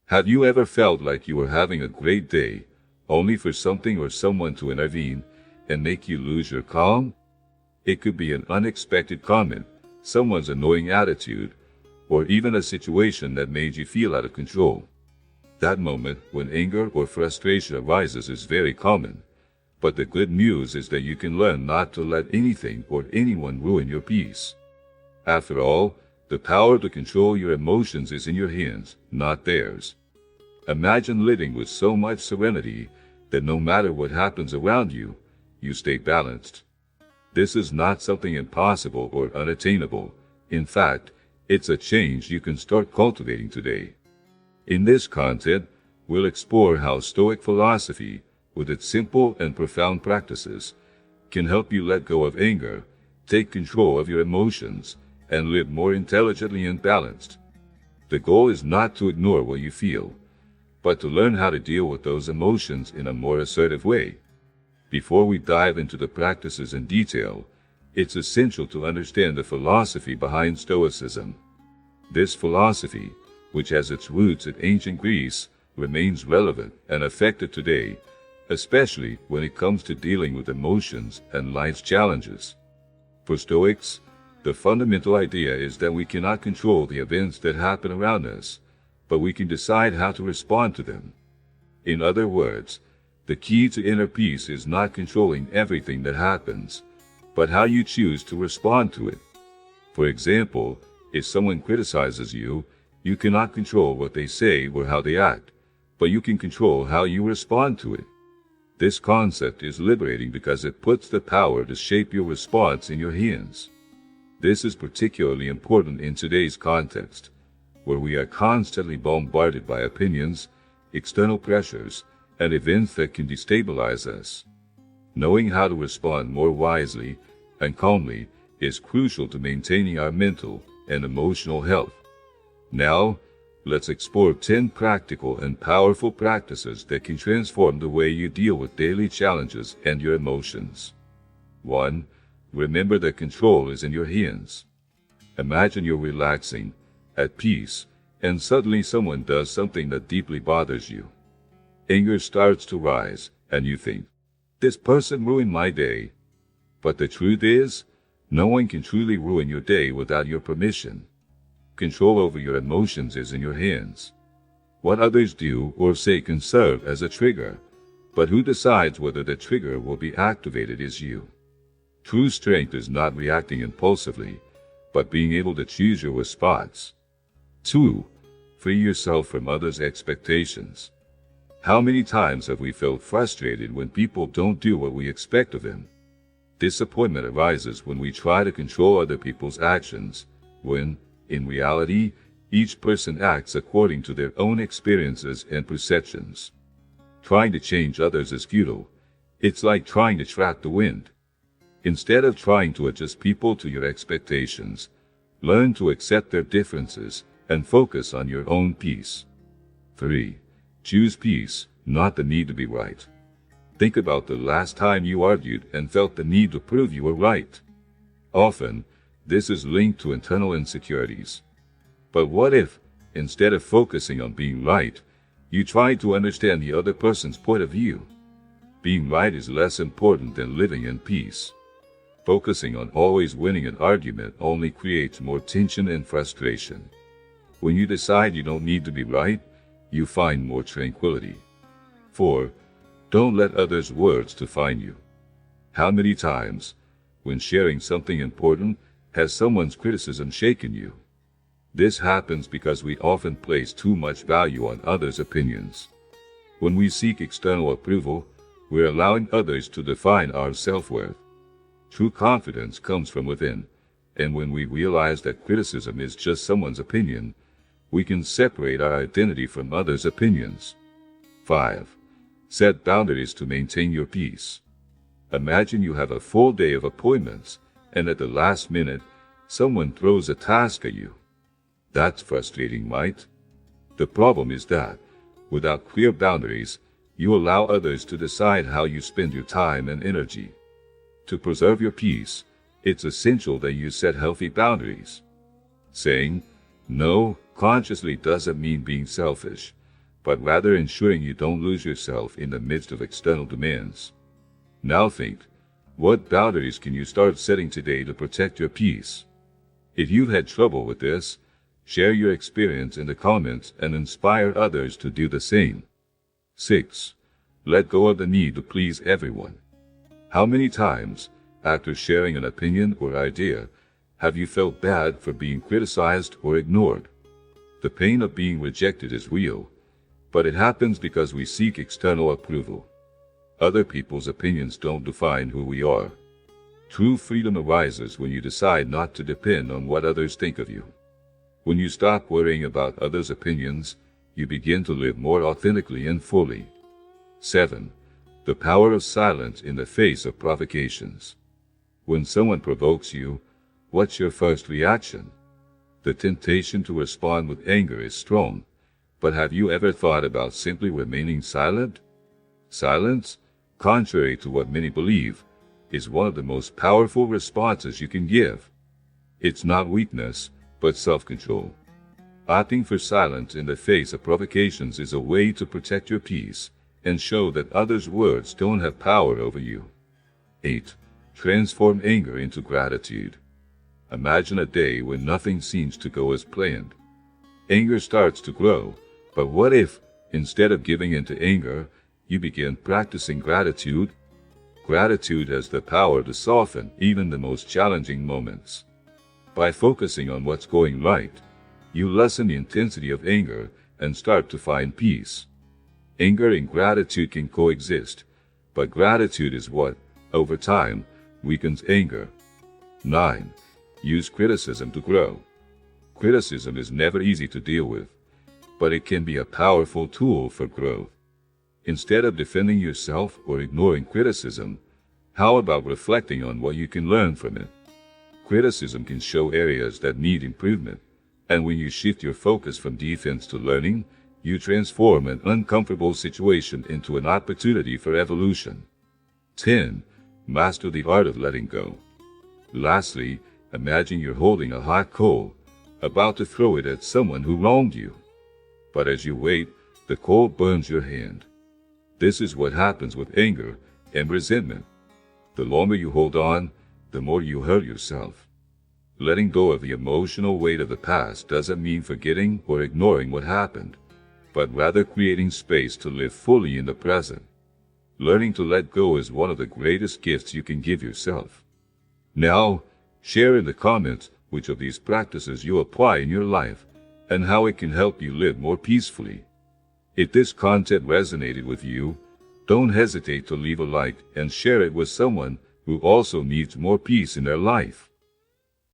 Have you ever felt like you were having a great day, only for something or someone to intervene and make you lose your calm? It could be an unexpected comment, someone's annoying attitude, or even a situation that made you feel out of control. That moment when anger or frustration arises is very common, but the good news is that you can learn not to let anything or anyone ruin your peace. After all, the power to control your emotions is in your hands, not theirs. Imagine living with so much serenity that no matter what happens around you, you stay balanced. This is not something impossible or unattainable. In fact, it's a change you can start cultivating today. In this content, we'll explore how Stoic philosophy, with its simple and profound practices, can help you let go of anger, take control of your emotions, and live more intelligently and balanced. The goal is not to ignore what you feel, but to learn how to deal with those emotions in a more assertive way. Before we dive into the practices in detail, it's essential to understand the philosophy behind Stoicism. This philosophy, which has its roots in ancient Greece, remains relevant and effective today, especially when it comes to dealing with emotions and life's challenges. For Stoics, the fundamental idea is that we cannot control the events that happen around us, but we can decide how to respond to them. In other words, the key to inner peace is not controlling everything that happens, but how you choose to respond to it. For example, if someone criticizes you, you cannot control what they say or how they act, but you can control how you respond to it. This concept is liberating because it puts the power to shape your response in your hands. This is particularly important in today's context, where we are constantly bombarded by opinions, external pressures, and events that can destabilize us. Knowing how to respond more wisely and calmly is crucial to maintaining our mental and emotional health. Now, let's explore 10 practical and powerful practices that can transform the way you deal with daily challenges and your emotions. 1. Remember that control is in your hands. Imagine you're relaxing, at peace, and suddenly someone does something that deeply bothers you. Anger starts to rise, and you think, "This person ruined my day." But the truth is, no one can truly ruin your day without your permission. Control over your emotions is in your hands. What others do or say can serve as a trigger, but who decides whether the trigger will be activated is you. True strength is not reacting impulsively, but being able to choose your response. 2. Free yourself from others' expectations. How many times have we felt frustrated when people don't do what we expect of them? Disappointment arises when we try to control other people's actions, when, in reality, each person acts according to their own experiences and perceptions. Trying to change others is futile. It's like trying to track the wind. Instead of trying to adjust people to your expectations, learn to accept their differences and focus on your own peace. 3. Choose peace, not the need to be right. Think about the last time you argued and felt the need to prove you were right. Often, this is linked to internal insecurities. But what if, instead of focusing on being right, you try to understand the other person's point of view? Being right is less important than living in peace. Focusing on always winning an argument only creates more tension and frustration. When you decide you don't need to be right, you find more tranquility. 4. Don't let others' words define you. How many times, when sharing something important, has someone's criticism shaken you? This happens because we often place too much value on others' opinions. When we seek external approval, we're allowing others to define our self-worth. True confidence comes from within, and when we realize that criticism is just someone's opinion, we can separate our identity from others' opinions. 5. Set boundaries to maintain your peace. Imagine you have a full day of appointments, and at the last minute, someone throws a task at you. That's frustrating, right? The problem is that, without clear boundaries, you allow others to decide how you spend your time and energy. To preserve your peace, it's essential that you set healthy boundaries. Saying no consciously doesn't mean being selfish, but rather ensuring you don't lose yourself in the midst of external demands. Now think, what boundaries can you start setting today to protect your peace? If you've had trouble with this, share your experience in the comments and inspire others to do the same. 6. Let go of the need to please everyone. How many times, after sharing an opinion or idea, have you felt bad for being criticized or ignored? The pain of being rejected is real, but it happens because we seek external approval. Other people's opinions don't define who we are. True freedom arises when you decide not to depend on what others think of you. When you stop worrying about others' opinions, you begin to live more authentically and fully. 7. The power of silence in the face of provocations. When someone provokes you, what's your first reaction? The temptation to respond with anger is strong, but have you ever thought about simply remaining silent? Silence, contrary to what many believe, is one of the most powerful responses you can give. It's not weakness, but self-control. Opting for silence in the face of provocations is a way to protect your peace and show that others' words don't have power over you. 8. Transform anger into gratitude. Imagine a day when nothing seems to go as planned. Anger starts to grow, but what if, instead of giving in to anger, you begin practicing gratitude? Gratitude has the power to soften even the most challenging moments. By focusing on what's going right, you lessen the intensity of anger and start to find peace. Anger and gratitude can coexist, but gratitude is what, over time, weakens anger. 9. Use criticism to grow. Criticism is never easy to deal with, but it can be a powerful tool for growth. Instead of defending yourself or ignoring criticism, how about reflecting on what you can learn from it? Criticism can show areas that need improvement, and when you shift your focus from defense to learning, you transform an uncomfortable situation into an opportunity for evolution. 10. Master the art of letting go. Lastly, imagine you're holding a hot coal, about to throw it at someone who wronged you. But as you wait, the coal burns your hand. This is what happens with anger and resentment. The longer you hold on, the more you hurt yourself. Letting go of the emotional weight of the past doesn't mean forgetting or ignoring what happened, but rather creating space to live fully in the present. Learning to let go is one of the greatest gifts you can give yourself. Now, share in the comments which of these practices you apply in your life and how it can help you live more peacefully. If this content resonated with you, don't hesitate to leave a like and share it with someone who also needs more peace in their life.